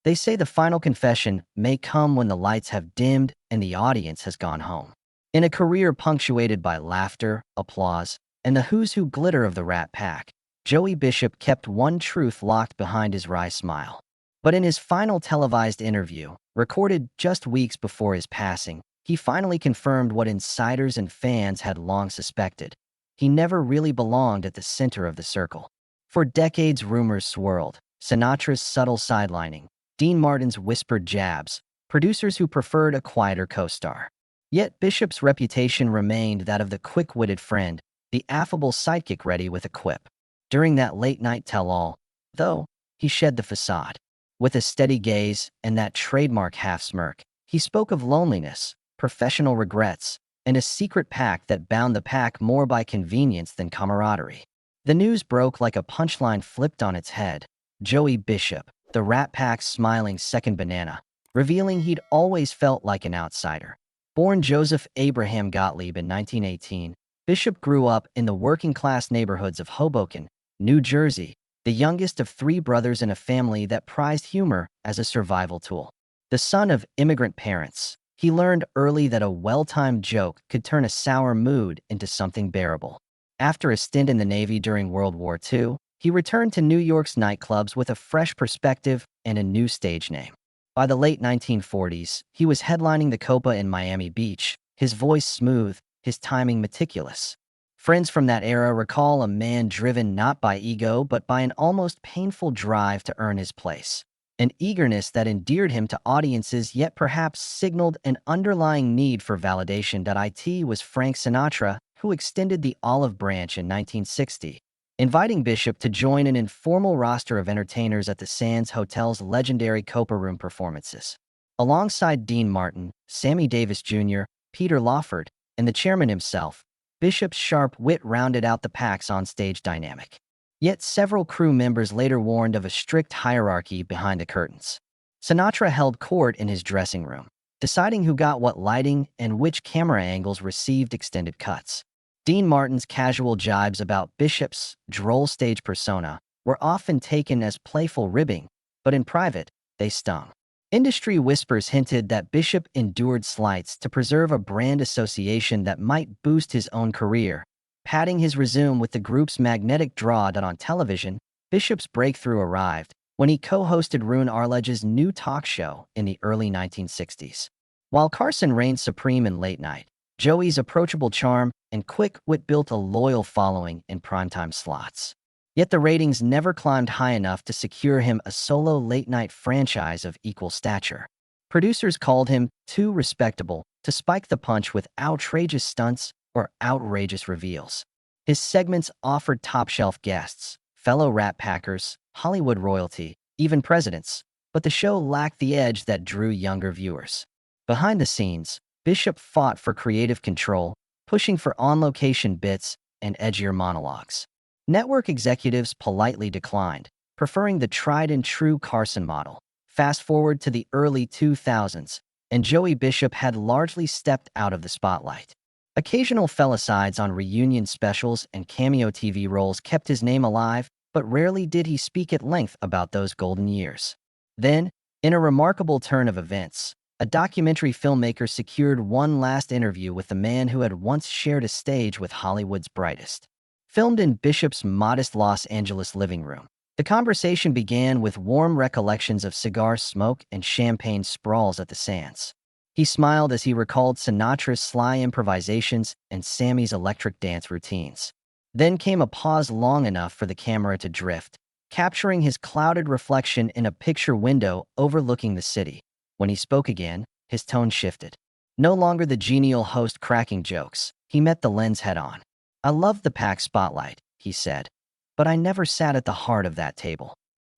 They say the final confession may come when the lights have dimmed and the audience has gone home. In a career punctuated by laughter, applause, and the who's who glitter of the Rat Pack, Joey Bishop kept one truth locked behind his wry smile. But in his final televised interview, recorded just weeks before his passing, he finally confirmed what insiders and fans had long suspected. He never really belonged at the center of the circle. For decades, rumors swirled: Sinatra's subtle sidelining, Dean Martin's whispered jabs, producers who preferred a quieter co-star. Yet Bishop's reputation remained that of the quick-witted friend, the affable sidekick ready with a quip. During that late-night tell-all, though, he shed the facade. With a steady gaze and that trademark half-smirk, he spoke of loneliness, professional regrets, and a secret pact that bound the pack more by convenience than camaraderie. The news broke like a punchline flipped on its head. Joey Bishop, the Rat Pack's smiling second banana, revealing he'd always felt like an outsider. Born Joseph Abraham Gottlieb in 1918, Bishop grew up in the working-class neighborhoods of Hoboken, New Jersey, the youngest of three brothers in a family that prized humor as a survival tool. The son of immigrant parents, he learned early that a well-timed joke could turn a sour mood into something bearable. After a stint in the Navy during World War II, he returned to New York's nightclubs with a fresh perspective and a new stage name. By the late 1940s, he was headlining the Copa in Miami Beach, his voice smooth, his timing meticulous. Friends from that era recall a man driven not by ego but by an almost painful drive to earn his place. An eagerness that endeared him to audiences yet perhaps signaled an underlying need for validation. It was Frank Sinatra who extended the olive branch in 1960, inviting Bishop to join an informal roster of entertainers at the Sands Hotel's legendary Copa Room performances. Alongside Dean Martin, Sammy Davis Jr., Peter Lawford, and the chairman himself, Bishop's sharp wit rounded out the pack's onstage dynamic. Yet several crew members later warned of a strict hierarchy behind the curtains. Sinatra held court in his dressing room, deciding who got what lighting and which camera angles received extended cuts. Dean Martin's casual jibes about Bishop's droll stage persona were often taken as playful ribbing, but in private, they stung. Industry whispers hinted that Bishop endured slights to preserve a brand association that might boost his own career, padding his resume with the group's magnetic draw. On television, Bishop's breakthrough arrived when he co-hosted Roone Arledge's new talk show in the early 1960s. While Carson reigned supreme in late night, Joey's approachable charm and quick wit built a loyal following in primetime slots. Yet the ratings never climbed high enough to secure him a solo late-night franchise of equal stature. Producers called him too respectable to spike the punch with outrageous stunts or outrageous reveals. His segments offered top-shelf guests, fellow Rat Packers, Hollywood royalty, even presidents, but the show lacked the edge that drew younger viewers. Behind the scenes, Bishop fought for creative control, pushing for on-location bits and edgier monologues. Network executives politely declined, preferring the tried-and-true Carson model. Fast forward to the early 2000s, and Joey Bishop had largely stepped out of the spotlight. Occasional felicides on reunion specials and cameo TV roles kept his name alive, but rarely did he speak at length about those golden years. Then, in a remarkable turn of events, a documentary filmmaker secured one last interview with the man who had once shared a stage with Hollywood's brightest. Filmed in Bishop's modest Los Angeles living room, the conversation began with warm recollections of cigar smoke and champagne sprawls at the Sands. He smiled as he recalled Sinatra's sly improvisations and Sammy's electric dance routines. Then came a pause long enough for the camera to drift, capturing his clouded reflection in a picture window overlooking the city. When he spoke again, his tone shifted. No longer the genial host cracking jokes, he met the lens head-on. "I loved the packed spotlight," he said, "but I never sat at the heart of that table."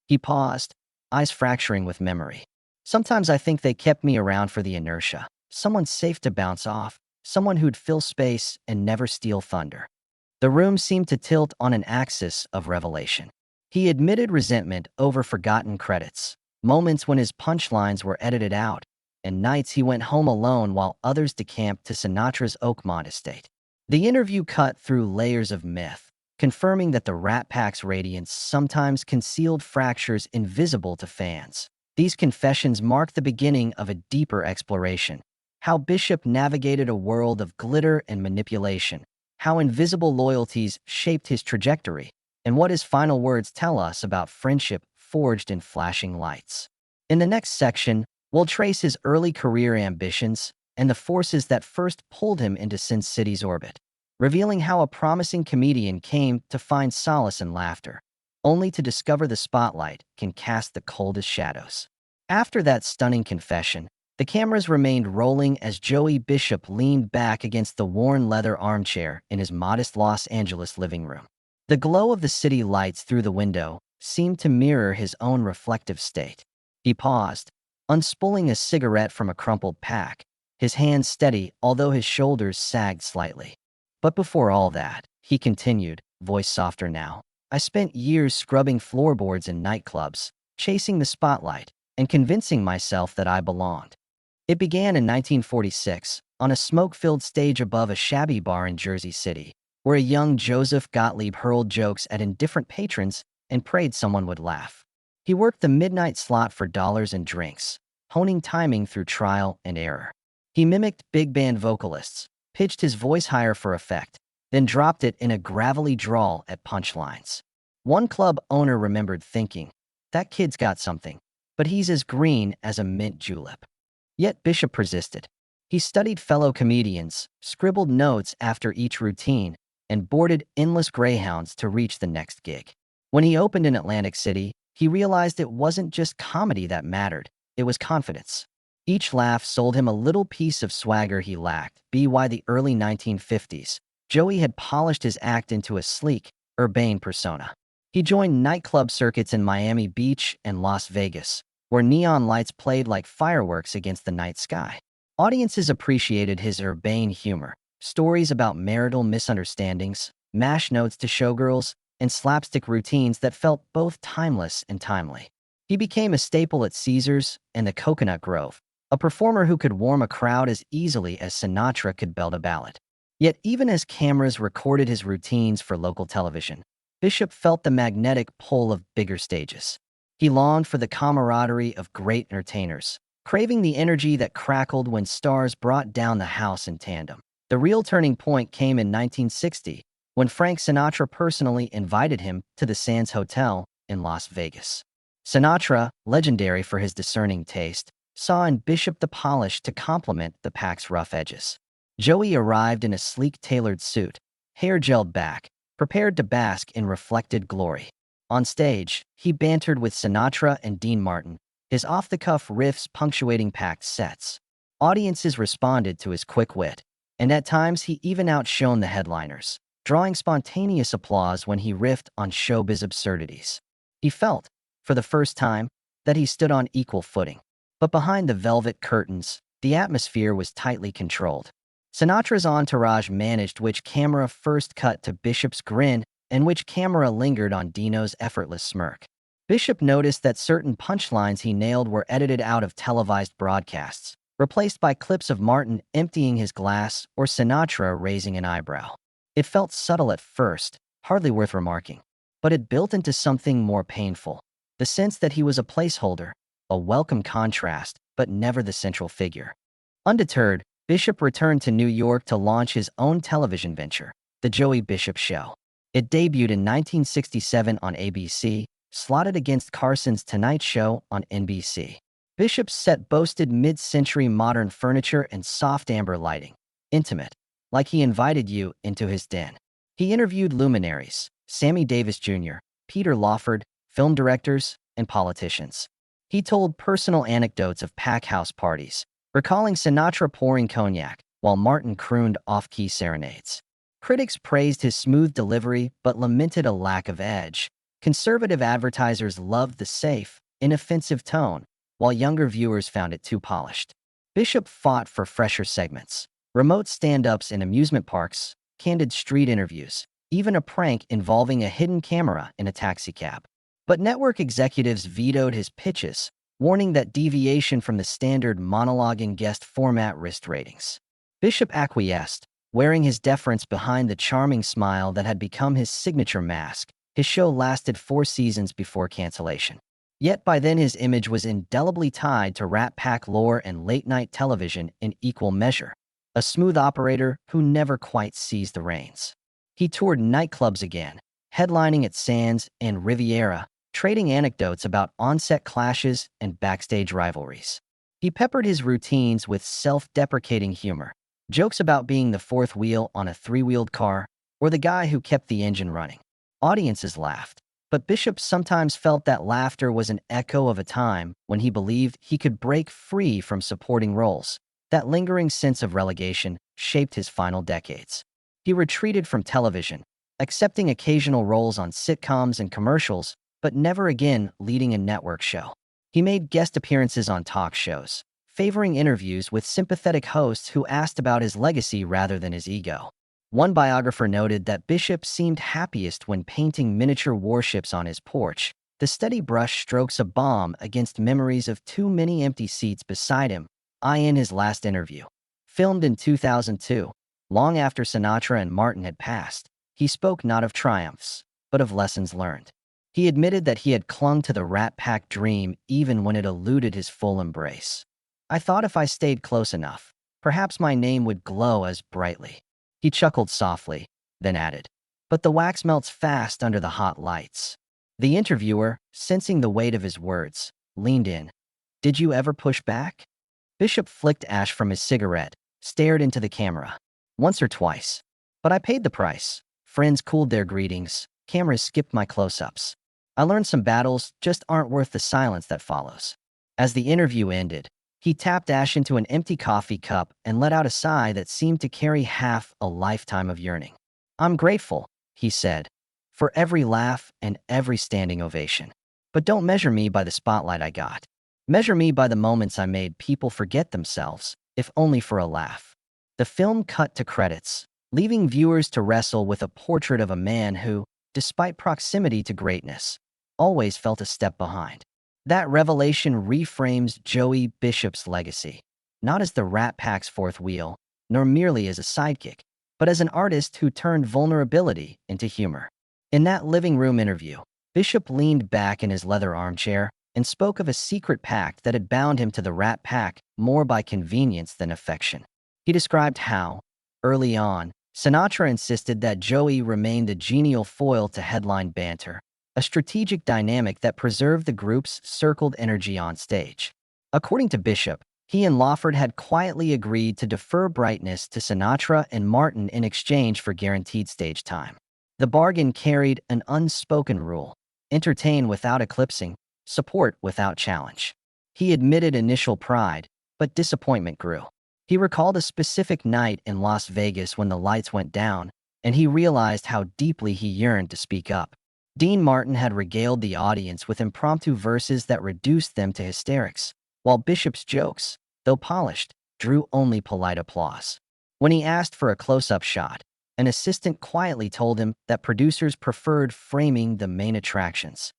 He paused, eyes fracturing with memory. "Sometimes I think they kept me around for the inertia. Someone safe to bounce off, someone who'd fill space and never steal thunder." The room seemed to tilt on an axis of revelation. He admitted resentment over forgotten credits, moments when his punchlines were edited out, and nights he went home alone while others decamped to Sinatra's Oakmont estate. The interview cut through layers of myth, confirming that the Rat Pack's radiance sometimes concealed fractures invisible to fans. These confessions mark the beginning of a deeper exploration. How Bishop navigated a world of glitter and manipulation, how invisible loyalties shaped his trajectory, and what his final words tell us about friendship forged in flashing lights. In the next section, we'll trace his early career ambitions and the forces that first pulled him into Sin City's orbit, revealing how a promising comedian came to find solace in laughter, only to discover the spotlight can cast the coldest shadows. After that stunning confession, the cameras remained rolling as Joey Bishop leaned back against the worn leather armchair in his modest Los Angeles living room. The glow of the city lights through the window seemed to mirror his own reflective state. He paused, unspooling a cigarette from a crumpled pack, his hands steady although his shoulders sagged slightly. But before all that, he continued, voice softer now, I spent years scrubbing floorboards in nightclubs, chasing the spotlight, and convincing myself that I belonged. It began in 1946, on a smoke-filled stage above a shabby bar in Jersey City, where a young Joseph Gottlieb hurled jokes at indifferent patrons and prayed someone would laugh. He worked the midnight slot for dollars and drinks, honing timing through trial and error. He mimicked big band vocalists, pitched his voice higher for effect, then dropped it in a gravelly drawl at punchlines. One club owner remembered thinking, that kid's got something, but he's as green as a mint julep. Yet Bishop persisted. He studied fellow comedians, scribbled notes after each routine, and boarded endless greyhounds to reach the next gig. When he opened in Atlantic City, he realized it wasn't just comedy that mattered, it was confidence. Each laugh sold him a little piece of swagger he lacked. By the early 1950s, Joey had polished his act into a sleek, urbane persona. He joined nightclub circuits in Miami Beach and Las Vegas, where neon lights played like fireworks against the night sky. Audiences appreciated his urbane humor, stories about marital misunderstandings, mash notes to showgirls, and slapstick routines that felt both timeless and timely. He became a staple at Caesars and the Coconut Grove, a performer who could warm a crowd as easily as Sinatra could belt a ballad. Yet even as cameras recorded his routines for local television, Bishop felt the magnetic pull of bigger stages. He longed for the camaraderie of great entertainers, craving the energy that crackled when stars brought down the house in tandem. The real turning point came in 1960, when Frank Sinatra personally invited him to the Sands Hotel in Las Vegas. Sinatra, legendary for his discerning taste, saw in Bishop the polish to complement the pack's rough edges. Joey arrived in a sleek tailored suit, hair gelled back, prepared to bask in reflected glory. On stage, he bantered with Sinatra and Dean Martin, his off-the-cuff riffs punctuating packed sets. Audiences responded to his quick wit, and at times he even outshone the headliners, drawing spontaneous applause when he riffed on showbiz absurdities. He felt, for the first time, that he stood on equal footing. But behind the velvet curtains, the atmosphere was tightly controlled. Sinatra's entourage managed which camera first cut to Bishop's grin and which camera lingered on Dino's effortless smirk. Bishop noticed that certain punchlines he nailed were edited out of televised broadcasts, replaced by clips of Martin emptying his glass or Sinatra raising an eyebrow. It felt subtle at first, hardly worth remarking, but it built into something more painful, the sense that he was a placeholder, a welcome contrast, but never the central figure. Undeterred, Bishop returned to New York to launch his own television venture, The Joey Bishop Show. It debuted in 1967 on ABC, slotted against Carson's Tonight Show on NBC. Bishop's set boasted mid-century modern furniture and soft amber lighting, intimate, like he invited you into his den. He interviewed luminaries, Sammy Davis Jr., Peter Lawford, film directors, and politicians. He told personal anecdotes of pack house parties, recalling Sinatra pouring cognac while Martin crooned off-key serenades. Critics praised his smooth delivery but lamented a lack of edge. Conservative advertisers loved the safe, inoffensive tone, while younger viewers found it too polished. Bishop fought for fresher segments, remote stand-ups in amusement parks, candid street interviews, even a prank involving a hidden camera in a taxicab. But network executives vetoed his pitches, warning that deviation from the standard monologuing guest format risked ratings. Bishop acquiesced, wearing his deference behind the charming smile that had become his signature mask. His show lasted 4 seasons before cancellation. Yet by then his image was indelibly tied to Rat Pack lore and late-night television in equal measure, a smooth operator who never quite seized the reins. He toured nightclubs again, headlining at Sands and Riviera, trading anecdotes about on-set clashes and backstage rivalries. He peppered his routines with self-deprecating humor, jokes about being the fourth wheel on a three-wheeled car or the guy who kept the engine running. Audiences laughed, but Bishop sometimes felt that laughter was an echo of a time when he believed he could break free from supporting roles. That lingering sense of relegation shaped his final decades. He retreated from television, accepting occasional roles on sitcoms and commercials, but never again leading a network show. He made guest appearances on talk shows, favoring interviews with sympathetic hosts who asked about his legacy rather than his ego. One biographer noted that Bishop seemed happiest when painting miniature warships on his porch, the steady brush strokes a balm against memories of too many empty seats beside him. In his last interview, filmed in 2002, long after Sinatra and Martin had passed, he spoke not of triumphs, but of lessons learned. He admitted that he had clung to the Rat Pack dream even when it eluded his full embrace. "I thought if I stayed close enough, perhaps my name would glow as brightly." He chuckled softly, then added, "But the wax melts fast under the hot lights." The interviewer, sensing the weight of his words, leaned in. "Did you ever push back?" Bishop flicked ash from his cigarette, stared into the camera. "Once or twice. But I paid the price. Friends cooled their greetings, cameras skipped my close-ups. I learned some battles just aren't worth the silence that follows." As the interview ended, he tapped ash into an empty coffee cup and let out a sigh that seemed to carry half a lifetime of yearning. "I'm grateful," he said, "for every laugh and every standing ovation. But don't measure me by the spotlight I got. Measure me by the moments I made people forget themselves, if only for a laugh." The film cut to credits, leaving viewers to wrestle with a portrait of a man who, despite proximity to greatness, always felt a step behind. That revelation reframes Joey Bishop's legacy, not as the Rat Pack's fourth wheel, nor merely as a sidekick, but as an artist who turned vulnerability into humor. In that living room interview, Bishop leaned back in his leather armchair and spoke of a secret pact that had bound him to the Rat Pack more by convenience than affection. He described how, early on, Sinatra insisted that Joey remain the genial foil to headline banter, a strategic dynamic that preserved the group's circled energy on stage. According to Bishop, he and Lawford had quietly agreed to defer brightness to Sinatra and Martin in exchange for guaranteed stage time. The bargain carried an unspoken rule: entertain without eclipsing, support without challenge. He admitted initial pride, but disappointment grew. He recalled a specific night in Las Vegas when the lights went down, and he realized how deeply he yearned to speak up. Dean Martin had regaled the audience with impromptu verses that reduced them to hysterics, while Bishop's jokes, though polished, drew only polite applause. When he asked for a close-up shot, an assistant quietly told him that producers preferred framing the main attractions.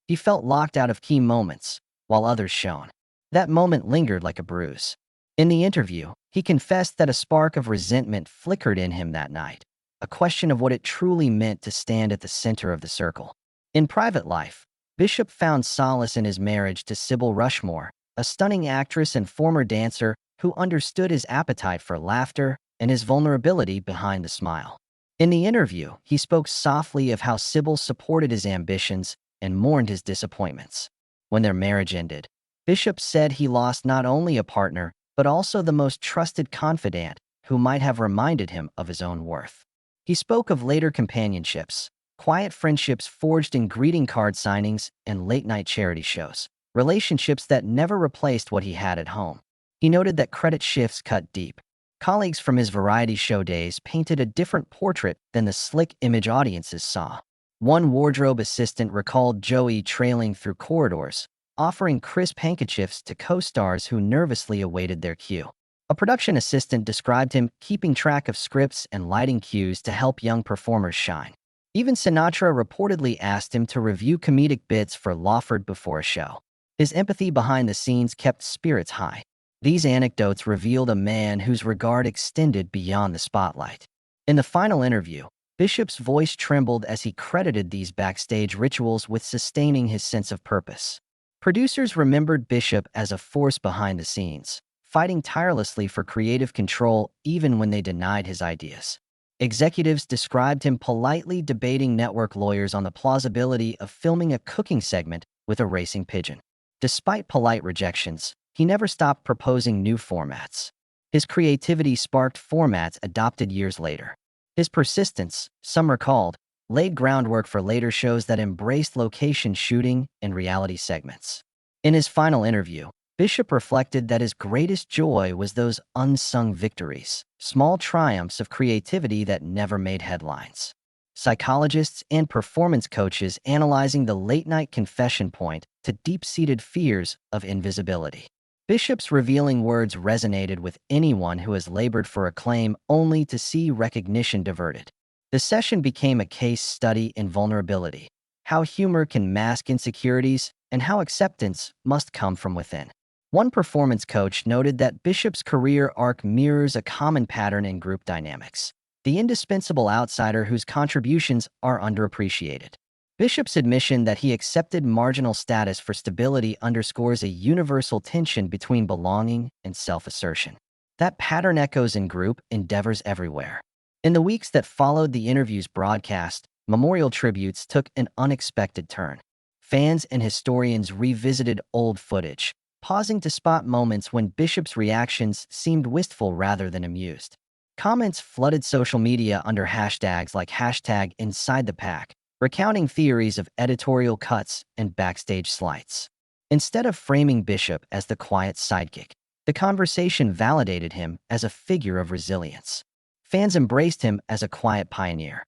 He felt locked out of key moments, while others shone. That moment lingered like a bruise. In the interview, he confessed that a spark of resentment flickered in him that night, a question of what it truly meant to stand at the center of the circle. In private life, Bishop found solace in his marriage to Sybil Rushmore, a stunning actress and former dancer who understood his appetite for laughter and his vulnerability behind the smile. In the interview, he spoke softly of how Sybil supported his ambitions and mourned his disappointments. When their marriage ended, Bishop said he lost not only a partner, but also the most trusted confidant who might have reminded him of his own worth. He spoke of later companionships, quiet friendships forged in greeting card signings and late-night charity shows, relationships that never replaced what he had at home. He noted that credit shifts cut deep. Colleagues from his variety show days painted a different portrait than the slick image audiences saw. One wardrobe assistant recalled Joey trailing through corridors, offering crisp handkerchiefs to co-stars who nervously awaited their cue. A production assistant described him keeping track of scripts and lighting cues to help young performers shine. Even Sinatra reportedly asked him to review comedic bits for Lawford before a show. His empathy behind the scenes kept spirits high. These anecdotes revealed a man whose regard extended beyond the spotlight. In the final interview, Bishop's voice trembled as he credited these backstage rituals with sustaining his sense of purpose. Producers remembered Bishop as a force behind the scenes, fighting tirelessly for creative control even when they denied his ideas. Executives described him politely debating network lawyers on the plausibility of filming a cooking segment with a racing pigeon. Despite polite rejections, he never stopped proposing new formats. His creativity sparked formats adopted years later. His persistence, some recalled, laid groundwork for later shows that embraced location shooting and reality segments. In his final interview, Bishop reflected that his greatest joy was those unsung victories, small triumphs of creativity that never made headlines. Psychologists and performance coaches analyzing the late-night confession point to deep-seated fears of invisibility. Bishop's revealing words resonated with anyone who has labored for acclaim only to see recognition diverted. The session became a case study in vulnerability, how humor can mask insecurities and how acceptance must come from within. One performance coach noted that Bishop's career arc mirrors a common pattern in group dynamics, the indispensable outsider whose contributions are underappreciated. Bishop's admission that he accepted marginal status for stability underscores a universal tension between belonging and self-assertion. That pattern echoes in group endeavors everywhere. In the weeks that followed the interview's broadcast, memorial tributes took an unexpected turn. Fans and historians revisited old footage, pausing to spot moments when Bishop's reactions seemed wistful rather than amused. Comments flooded social media under hashtags like #InsideThePack, recounting theories of editorial cuts and backstage slights. Instead of framing Bishop as the quiet sidekick, the conversation validated him as a figure of resilience. Fans embraced him as a quiet pioneer.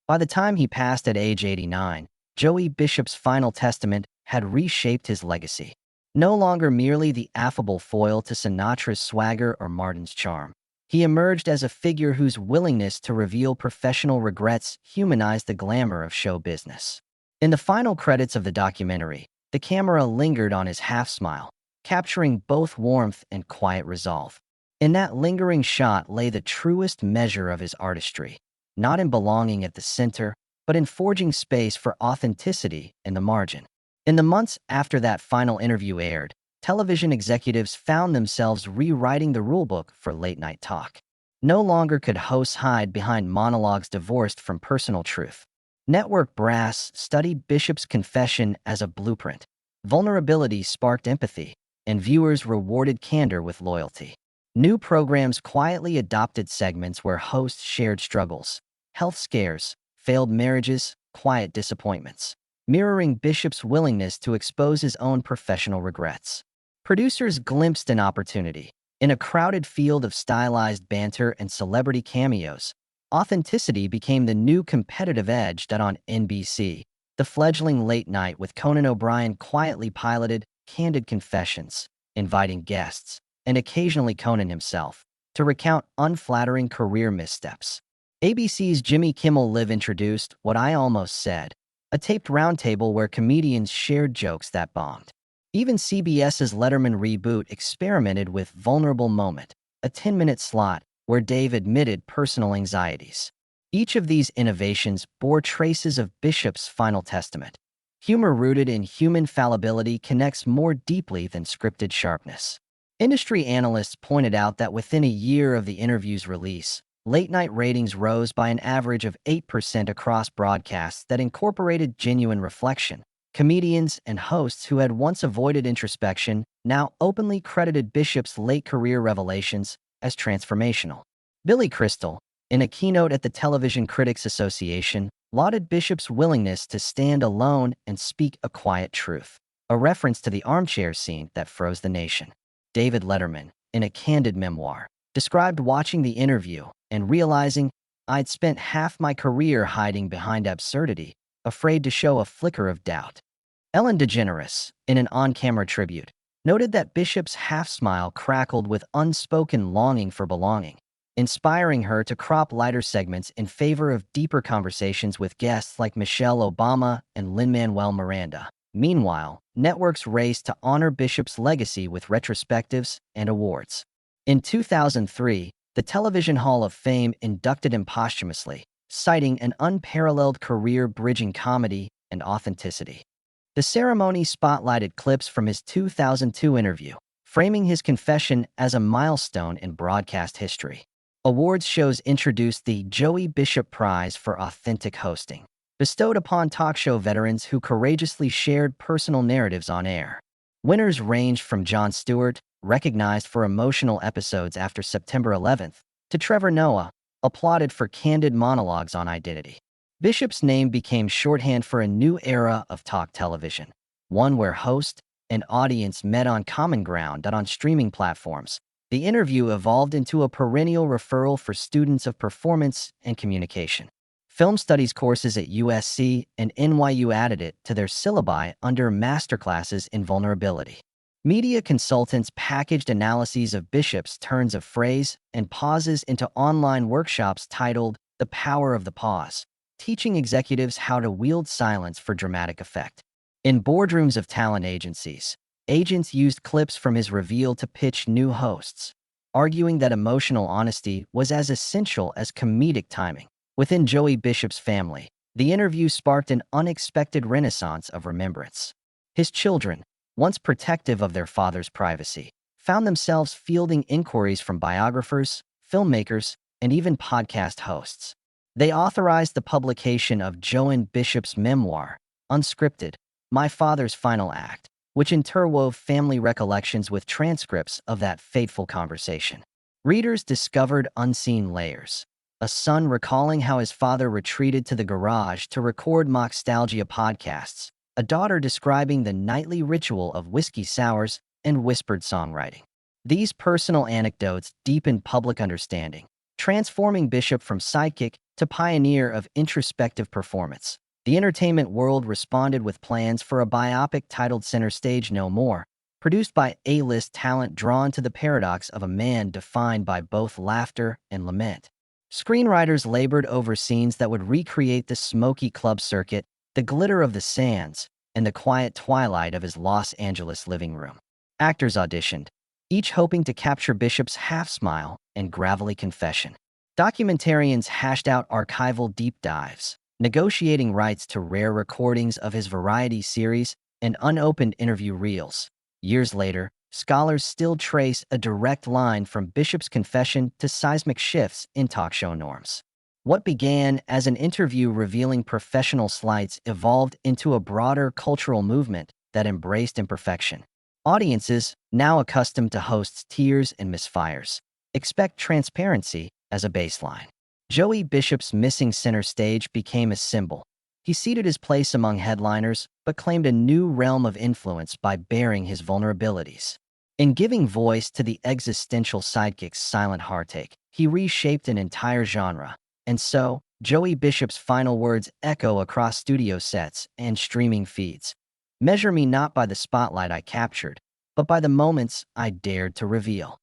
By the time he passed at age 89, Joey Bishop's final testament had reshaped his legacy. No longer merely the affable foil to Sinatra's swagger or Martin's charm, he emerged as a figure whose willingness to reveal professional regrets humanized the glamour of show business. In the final credits of the documentary, the camera lingered on his half-smile, capturing both warmth and quiet resolve. In that lingering shot lay the truest measure of his artistry, not in belonging at the center, but in forging space for authenticity in the margin. In the months after that final interview aired, television executives found themselves rewriting the rulebook for late-night talk. No longer could hosts hide behind monologues divorced from personal truth. Network brass studied Bishop's confession as a blueprint. Vulnerability sparked empathy, and viewers rewarded candor with loyalty. New programs quietly adopted segments where hosts shared struggles, health scares, failed marriages, quiet disappointments, mirroring Bishop's willingness to expose his own professional regrets. Producers glimpsed an opportunity. In a crowded field of stylized banter and celebrity cameos, authenticity became the new competitive edge that on NBC, the fledgling late night with Conan O'Brien quietly piloted candid confessions, inviting guests, and occasionally Conan himself, to recount unflattering career missteps. ABC's Jimmy Kimmel Live introduced What I Almost Said, a taped roundtable where comedians shared jokes that bombed. Even CBS's Letterman reboot experimented with Vulnerable Moment, a 10-minute slot where Dave admitted personal anxieties. Each of these innovations bore traces of Bishop's final testament. Humor rooted in human fallibility connects more deeply than scripted sharpness. Industry analysts pointed out that within a year of the interview's release, late-night ratings rose by an average of 8% across broadcasts that incorporated genuine reflection. Comedians and hosts who had once avoided introspection now openly credited Bishop's late career revelations as transformational. Billy Crystal, in a keynote at the Television Critics Association, lauded Bishop's willingness to stand alone and speak a quiet truth, a reference to the armchair scene that froze the nation. David Letterman, in a candid memoir, described watching the interview and realizing I'd spent half my career hiding behind absurdity, afraid to show a flicker of doubt. Ellen DeGeneres, in an on-camera tribute, noted that Bishop's half-smile crackled with unspoken longing for belonging, inspiring her to crop lighter segments in favor of deeper conversations with guests like Michelle Obama and Lin-Manuel Miranda. Meanwhile, networks raced to honor Bishop's legacy with retrospectives and awards. In 2003, the Television Hall of Fame inducted him posthumously, citing an unparalleled career bridging comedy and authenticity. The ceremony spotlighted clips from his 2002 interview, framing his confession as a milestone in broadcast history. Awards shows introduced the Joey Bishop Prize for authentic hosting, bestowed upon talk show veterans who courageously shared personal narratives on air. Winners ranged from Jon Stewart, recognized for emotional episodes after September 11th, to Trevor Noah, applauded for candid monologues on identity. Bishop's name became shorthand for a new era of talk television, one where host and audience met on common ground, not on streaming platforms. The interview evolved into a perennial referral for students of performance and communication. Film studies courses at USC and NYU added it to their syllabi under masterclasses in vulnerability. Media consultants packaged analyses of Bishop's turns of phrase and pauses into online workshops titled The Power of the Pause, teaching executives how to wield silence for dramatic effect. In boardrooms of talent agencies, agents used clips from his reveal to pitch new hosts, arguing that emotional honesty was as essential as comedic timing. Within Joey Bishop's family, the interview sparked an unexpected renaissance of remembrance. His children, once protective of their father's privacy, found themselves fielding inquiries from biographers, filmmakers, and even podcast hosts. They authorized the publication of Joey Bishop's memoir, Unscripted, My Father's Final Act, which interwove family recollections with transcripts of that fateful conversation. Readers discovered unseen layers. A son recalling how his father retreated to the garage to record Mockstalgia podcasts, a daughter describing the nightly ritual of whiskey sours and whispered songwriting. These personal anecdotes deepened public understanding, transforming Bishop from sidekick to pioneer of introspective performance. The entertainment world responded with plans for a biopic titled Center Stage No More, produced by A-list talent drawn to the paradox of a man defined by both laughter and lament. Screenwriters labored over scenes that would recreate the smoky club circuit, the glitter of the sands, and the quiet twilight of his Los Angeles living room. Actors auditioned, each hoping to capture Bishop's half-smile and gravelly confession. Documentarians hashed out archival deep dives, negotiating rights to rare recordings of his variety series and unopened interview reels. Years later, scholars still trace a direct line from Bishop's confession to seismic shifts in talk show norms. What began as an interview revealing professional slights evolved into a broader cultural movement that embraced imperfection. Audiences, now accustomed to hosts' tears and misfires, expect transparency as a baseline. Joey Bishop's missing center stage became a symbol. He ceded his place among headliners, but claimed a new realm of influence by bearing his vulnerabilities. In giving voice to the existential sidekick's silent heartache, he reshaped an entire genre. And so, Joey Bishop's final words echo across studio sets and streaming feeds. Measure me not by the spotlight I captured, but by the moments I dared to reveal.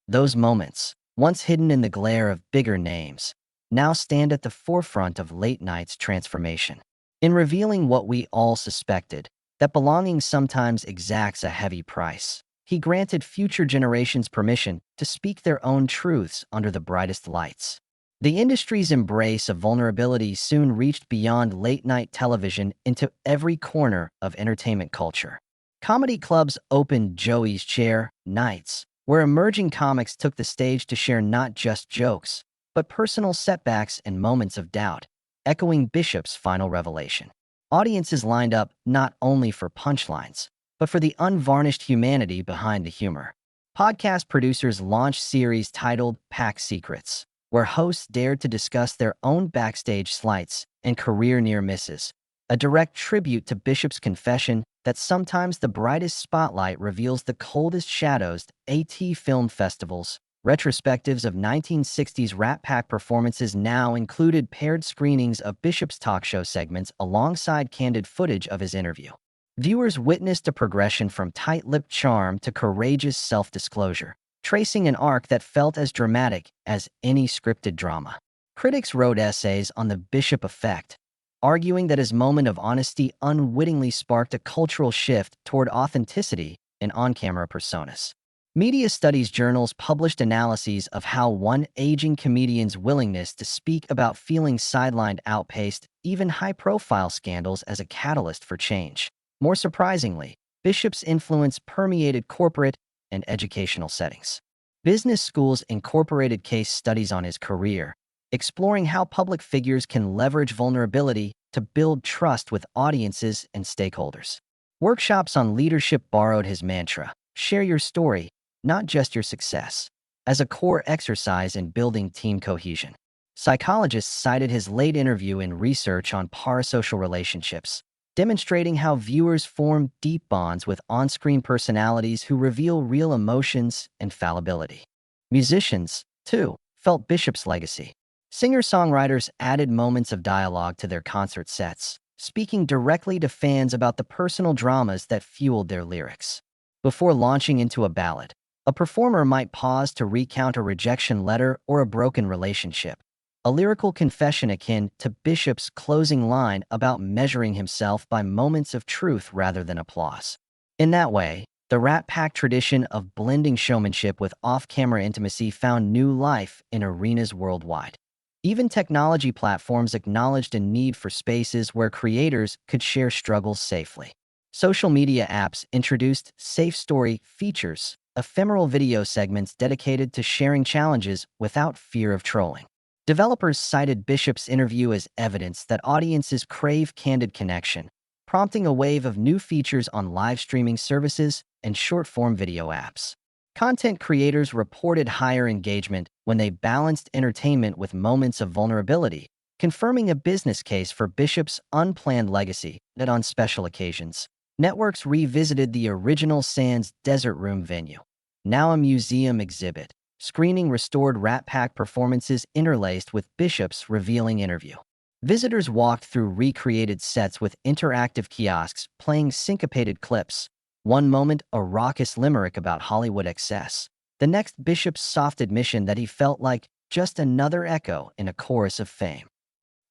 Those moments, once hidden in the glare of bigger names, now stand at the forefront of late night's transformation. In revealing what we all suspected, that belonging sometimes exacts a heavy price, he granted future generations permission to speak their own truths under the brightest lights. The industry's embrace of vulnerability soon reached beyond late-night television into every corner of entertainment culture. Comedy clubs opened Joey's Chair nights, where emerging comics took the stage to share not just jokes, but personal setbacks and moments of doubt, echoing Bishop's final revelation. Audiences lined up not only for punchlines, but for the unvarnished humanity behind the humor. Podcast producers launched series titled Pack Secrets, where hosts dared to discuss their own backstage slights and career near misses, a direct tribute to Bishop's confession that sometimes the brightest spotlight reveals the coldest shadows. AT film festivals, retrospectives of 1960s Rat Pack performances now included paired screenings of Bishop's talk show segments alongside candid footage of his interview. Viewers witnessed a progression from tight-lipped charm to courageous self-disclosure, tracing an arc that felt as dramatic as any scripted drama. Critics wrote essays on the Bishop effect, arguing that his moment of honesty unwittingly sparked a cultural shift toward authenticity in on-camera personas. Media studies journals published analyses of how one aging comedian's willingness to speak about feeling sidelined outpaced even high-profile scandals as a catalyst for change. More surprisingly, Bishop's influence permeated corporate and educational settings. Business schools incorporated case studies on his career, exploring how public figures can leverage vulnerability to build trust with audiences and stakeholders. Workshops on leadership borrowed his mantra, share your story, not just your success, as a core exercise in building team cohesion. Psychologists cited his late interview in research on parasocial relationships, demonstrating how viewers form deep bonds with on-screen personalities who reveal real emotions and fallibility. Musicians, too, felt Bishop's legacy. Singer-songwriters added moments of dialogue to their concert sets, speaking directly to fans about the personal dramas that fueled their lyrics. Before launching into a ballad, a performer might pause to recount a rejection letter or a broken relationship, a lyrical confession akin to Bishop's closing line about measuring himself by moments of truth rather than applause. In that way, the Rat Pack tradition of blending showmanship with off-camera intimacy found new life in arenas worldwide. Even technology platforms acknowledged a need for spaces where creators could share struggles safely. Social media apps introduced safe story features, ephemeral video segments dedicated to sharing challenges without fear of trolling. Developers cited Bishop's interview as evidence that audiences crave candid connection, prompting a wave of new features on live streaming services and short-form video apps. Content creators reported higher engagement when they balanced entertainment with moments of vulnerability, confirming a business case for Bishop's unplanned legacy that on special occasions, networks revisited the original Sands Desert Room venue, now a museum exhibit, screening restored Rat Pack performances interlaced with Bishop's revealing interview. Visitors walked through recreated sets with interactive kiosks playing syncopated clips. One moment, a raucous limerick about Hollywood excess. The next, Bishop's soft admission that he felt like just another echo in a chorus of fame.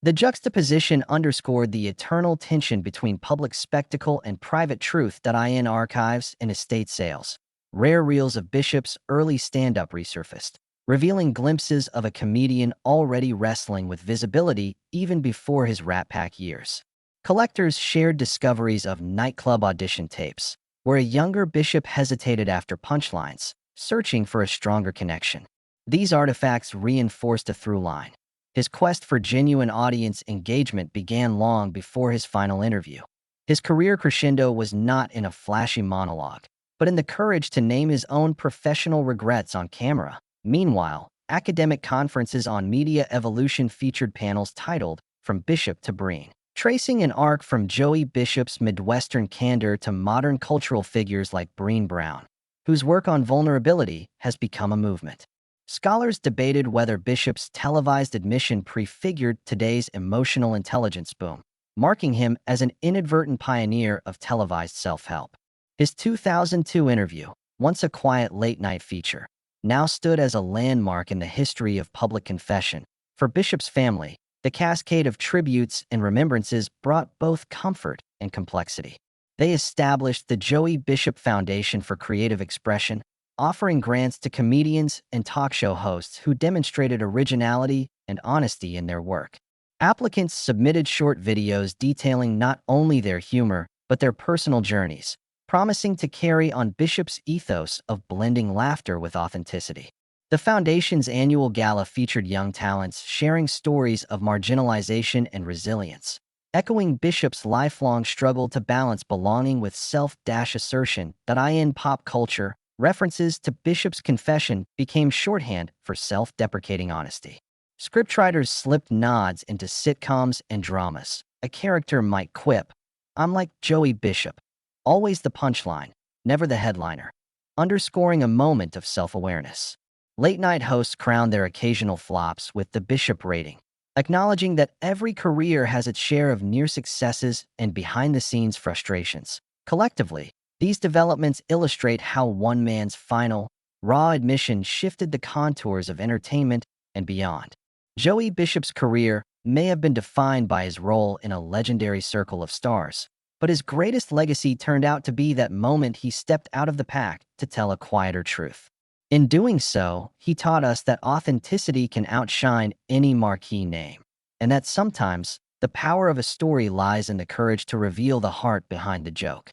The juxtaposition underscored the eternal tension between public spectacle and private truth. In archives and estate sales, rare reels of Bishop's early stand-up resurfaced, revealing glimpses of a comedian already wrestling with visibility even before his Rat Pack years. Collectors shared discoveries of nightclub audition tapes, where a younger Bishop hesitated after punchlines, searching for a stronger connection. These artifacts reinforced a through line. His quest for genuine audience engagement began long before his final interview. His career crescendo was not in a flashy monologue, but in the courage to name his own professional regrets on camera. Meanwhile, academic conferences on media evolution featured panels titled From Bishop to Breen, tracing an arc from Joey Bishop's Midwestern candor to modern cultural figures like Breen Brown, whose work on vulnerability has become a movement. Scholars debated whether Bishop's televised admission prefigured today's emotional intelligence boom, marking him as an inadvertent pioneer of televised self-help. His 2002 interview, once a quiet late-night feature, now stood as a landmark in the history of public confession. For Bishop's family, the cascade of tributes and remembrances brought both comfort and complexity. They established the Joey Bishop Foundation for Creative Expression, offering grants to comedians and talk show hosts who demonstrated originality and honesty in their work. Applicants submitted short videos detailing not only their humor, but their personal journeys, promising to carry on Bishop's ethos of blending laughter with authenticity. The Foundation's annual gala featured young talents sharing stories of marginalization and resilience, echoing Bishop's lifelong struggle to balance belonging with self-assertion. In pop culture, references to Bishop's confession became shorthand for self-deprecating honesty. Scriptwriters slipped nods into sitcoms and dramas. A character might quip, "I'm like Joey Bishop," always the punchline, never the headliner, underscoring a moment of self-awareness. Late-night hosts crowned their occasional flops with the Bishop rating, acknowledging that every career has its share of near successes and behind-the-scenes frustrations. Collectively, these developments illustrate how one man's final, raw admission shifted the contours of entertainment and beyond. Joey Bishop's career may have been defined by his role in a legendary circle of stars, but his greatest legacy turned out to be that moment he stepped out of the pack to tell a quieter truth. In doing so, he taught us that authenticity can outshine any marquee name, and that sometimes The power of a story lies in the courage to reveal the heart behind the joke.